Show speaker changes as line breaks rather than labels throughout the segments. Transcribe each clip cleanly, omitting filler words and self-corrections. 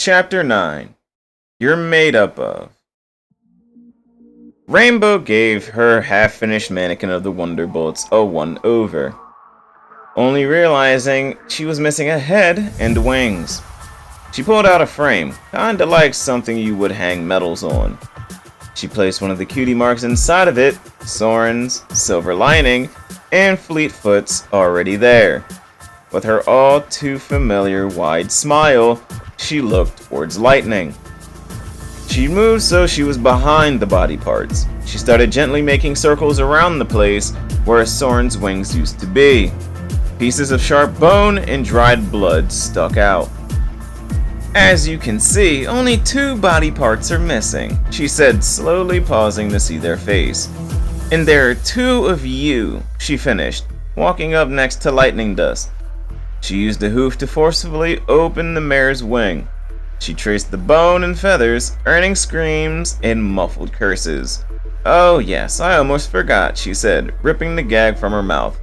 Chapter 9. You're Made Up Of. Rainbow gave her half-finished mannequin of the wonderbolts a one-over, only realizing she was missing a head and wings. She pulled out a frame, kinda like something you would hang medals on. She placed one of the cutie marks inside of it, Soren's, Silver Lining, and Fleetfoot's already there. With her all too familiar wide smile, she looked towards Lightning. She moved so she was behind the body parts. She started gently making circles around the place where Soren's wings used to be. Pieces of sharp bone and dried blood stuck out. As you can see, only 2 body parts are missing, she said, slowly pausing to see their face. And there are 2 of you, she finished, walking up next to Lightning Dust. She used a hoof to forcefully open the mare's wing. She traced the bone and feathers, earning screams and muffled curses. "Oh yes, I almost forgot," she said, ripping the gag from her mouth.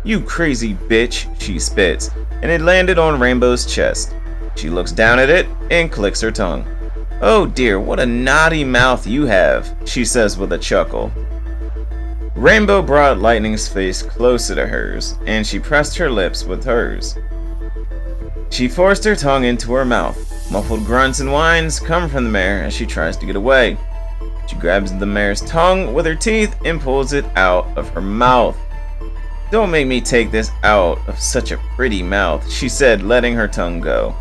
"You crazy bitch," she spits, and it landed on Rainbow's chest. She looks down at it and clicks her tongue. "Oh dear, what a naughty mouth you have," she says with a chuckle. Rainbow brought Lightning's face closer to hers, and she pressed her lips with hers. She forced her tongue into her mouth. Muffled grunts and whines come from the mare as she tries to get away. She grabs the mare's tongue with her teeth and pulls it out of her mouth. "Don't make me take this out of such a pretty mouth," she said, letting her tongue go.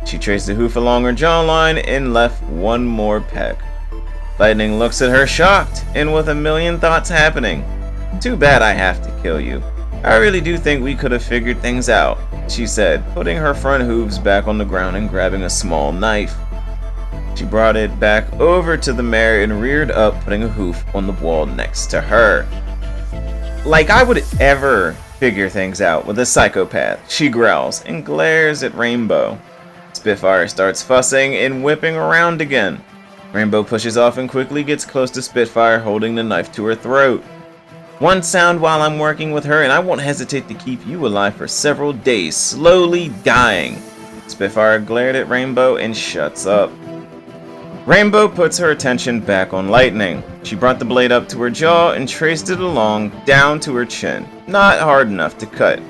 She traced a hoof along her jawline and left one more peck. Lightning looks at her shocked and with a million thoughts happening. "Too bad I have to kill you. I really do think we could have figured things out," she said, putting her front hooves back on the ground and grabbing a small knife. She brought it back over to the mare and reared up, putting a hoof on the wall next to her. "Like I would ever figure things out with a psychopath," she growls and glares at Rainbow. Spitfire starts fussing and whipping around again. Rainbow pushes off and quickly gets close to Spitfire, holding the knife to her throat. "One sound while I'm working with her and I won't hesitate to keep you alive for several days, slowly dying." Spitfire glared at Rainbow and shuts up. Rainbow puts her attention back on Lightning. She brought the blade up to her jaw and traced it along down to her chin, not hard enough to cut.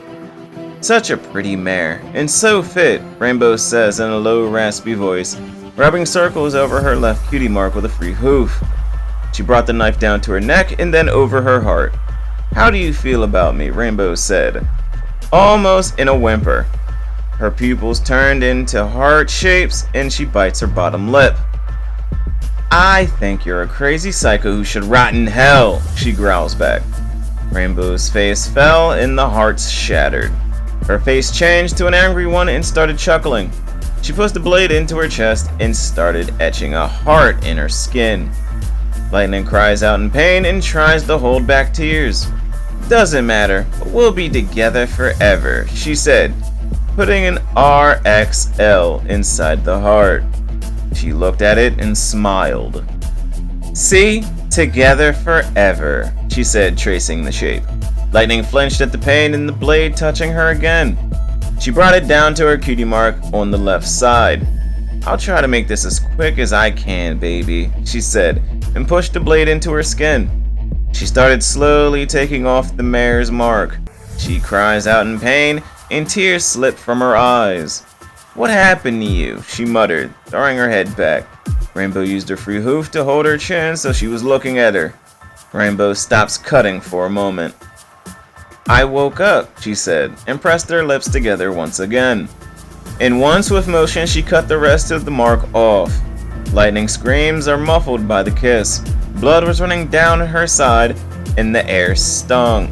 "Such a pretty mare, and so fit," Rainbow says in a low, raspy voice, rubbing circles over her left cutie mark with a free hoof. She brought the knife down to her neck and then over her heart. "How do you feel about me?" Rainbow said, almost in a whimper. Her pupils turned into heart shapes and she bites her bottom lip. "I think you're a crazy psycho who should rot in hell," she growls back. Rainbow's face fell and the hearts shattered. Her face changed to an angry one and started chuckling. She pushed the blade into her chest and started etching a heart in her skin. Lightning cries out in pain and tries to hold back tears. "Doesn't matter, we'll be together forever," she said, putting an RXL inside the heart. She looked at it and smiled. "See? Together forever," she said, tracing the shape. Lightning flinched at the pain and the blade touching her again. She brought it down to her cutie mark on the left side. "I'll try to make this as quick as I can, baby," she said, and pushed the blade into her skin. She started slowly taking off the mare's mark. She cries out in pain, and tears slip from her eyes. "What happened to you?" she muttered, throwing her head back. Rainbow used her free hoof to hold her chin so she was looking at her. Rainbow stops cutting for a moment. "I woke up," she said, and pressed their lips together once again. In one swift motion, she cut the rest of the mark off. Lightning screams are muffled by the kiss. Blood was running down her side, and the air stung.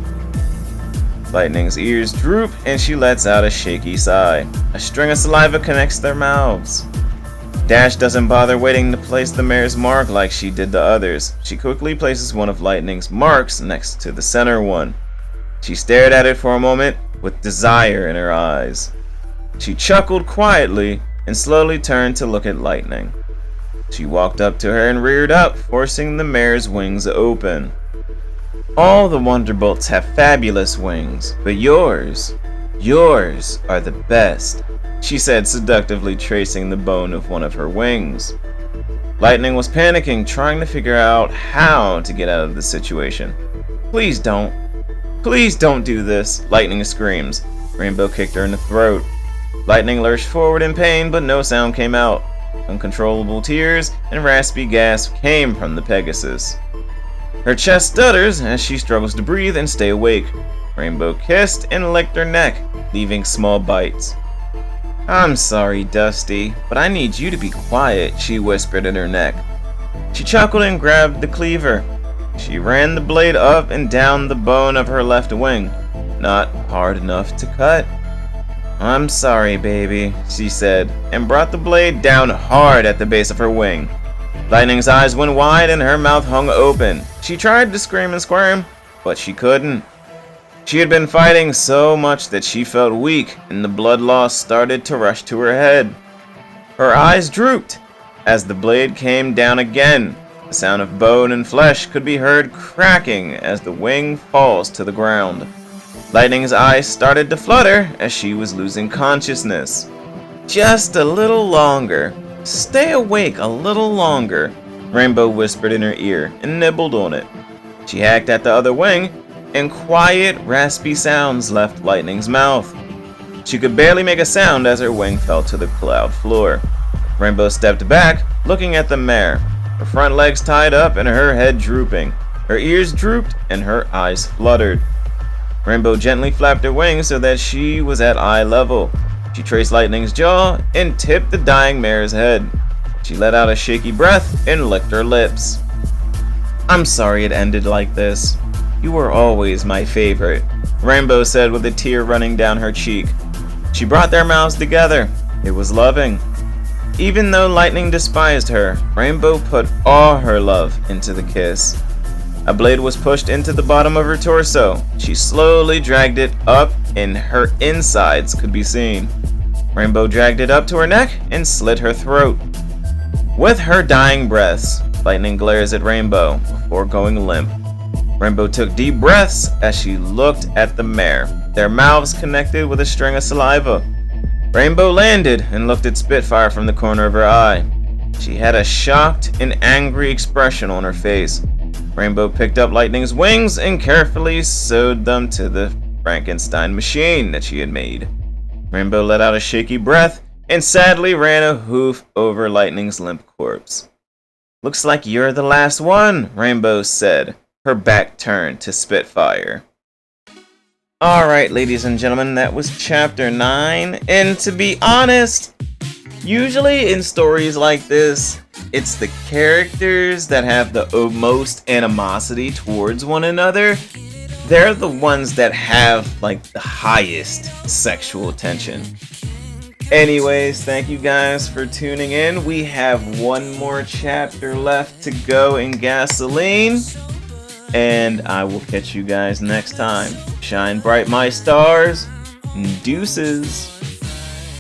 Lightning's ears droop, and she lets out a shaky sigh. A string of saliva connects their mouths. Dash doesn't bother waiting to place the mare's mark like she did the others. She quickly places one of Lightning's marks next to the center one. She stared at it for a moment with desire in her eyes. She chuckled quietly and slowly turned to look at Lightning. She walked up to her and reared up, forcing the mare's wings open. "All the wonderbolts have fabulous wings, but yours, Yours are the best, she said, seductively tracing the bone of one of her wings. Lightning was panicking, trying to figure out how to get out of the situation. Please don't. Please don't do this, Lightning screams. Rainbow kicked her in the throat. Lightning lurched forward in pain, but no sound came out. Uncontrollable tears and raspy gasps came from the Pegasus. Her chest stutters as she struggles to breathe and stay awake. Rainbow kissed and licked her neck, leaving small bites. I'm sorry, Dusty, but I need you to be quiet, she whispered in her neck. She chuckled and grabbed the cleaver. She ran the blade up and down the bone of her left wing, not hard enough to cut. I'm sorry, baby, she said, and brought the blade down hard at the base of her wing. Lightning's eyes went wide and her mouth hung open. She tried to scream and squirm, but she couldn't. She had been fighting so much that she felt weak, and the blood loss started to rush to her head. Her eyes drooped as the blade came down again. The sound of bone and flesh could be heard cracking as the wing falls to the ground. Lightning's eyes started to flutter as she was losing consciousness. Just a little longer. Stay awake a little longer, Rainbow whispered in her ear and nibbled on it. She hacked at the other wing, and quiet, raspy sounds left Lightning's mouth. She could barely make a sound as her wing fell to the cloud floor. Rainbow stepped back, looking at the mare, her front legs tied up and her head drooping. Her ears drooped and her eyes fluttered. Rainbow gently flapped her wings so that she was at eye level. She traced Lightning's jaw and tipped the dying mare's head. She let out a shaky breath and licked her lips. I'm sorry it ended like this. You were always my favorite, Rainbow said with a tear running down her cheek. She brought their mouths together. It was loving. Even though Lightning despised her, Rainbow put all her love into the kiss. A blade was pushed into the bottom of her torso. She slowly dragged it up and her insides could be seen. Rainbow dragged it up to her neck and slit her throat. With her dying breaths, Lightning glares at Rainbow before going limp. Rainbow took deep breaths as she looked at the mare, their mouths connected with a string of saliva. Rainbow landed and looked at Spitfire from the corner of her eye. She had a shocked and angry expression on her face. Rainbow picked up Lightning's wings and carefully sewed them to the Frankenstein machine that she had made. Rainbow let out a shaky breath and sadly ran a hoof over Lightning's limp corpse. Looks like you're the last one, Rainbow said, her back turned to Spitfire. Alright, ladies and gentlemen, that was chapter 9, and to be honest, usually in stories like this, it's the characters that have the most animosity towards one another. They're the ones that have, like, the highest sexual tension. Anyways, thank you guys for tuning in. We have one more chapter left to go in Gasoline. And I will catch you guys next time. Shine bright, my stars. Deuces.